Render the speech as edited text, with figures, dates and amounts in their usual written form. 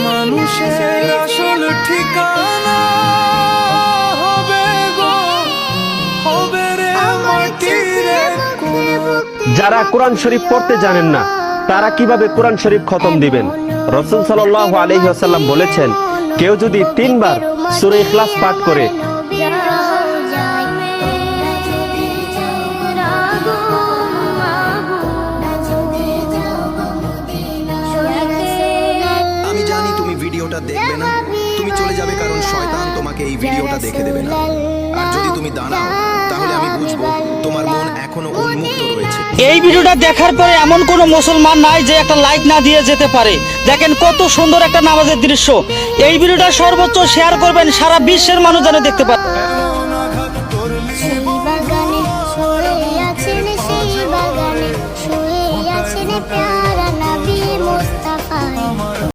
মানুষের আসল ঠিকানা হবে গো, হবে রে মাটির এক কোণা। যারা কোরআন শরীফ পড়তে জানেন না তারা কিভাবে কোরআন শরীফ খতম দিবেন? রাসূল সাল্লাল্লাহু আলাইহি ওয়াসাল্লাম বলেছেন, কেউ যদি 3 বার সূরা ইখলাস পাঠ করে আমি জানি তুমি ভিডিওটা দেখবে না, তুমি চলে যাবে কারণ শয়তান তোমাকে এই ভিডিওটা দেখে দেবে না। আর যদি তুমি দাঁড়াও তাহলে আমি বুঝবো তোমার মন এখনো উন্মুক্ত রয়েছে। এই ভিডিওটা দেখার পরে এমন কোনো মুসলমান নাই যে একটা লাইক না দিয়ে যেতে পারে। দেখেন কত সুন্দর একটা নামাজের দৃশ্য। এই ভিডিওটা সর্বোচ্চ শেয়ার করবেন, সারা বিশ্বের মানুষ যেন দেখতে পারে।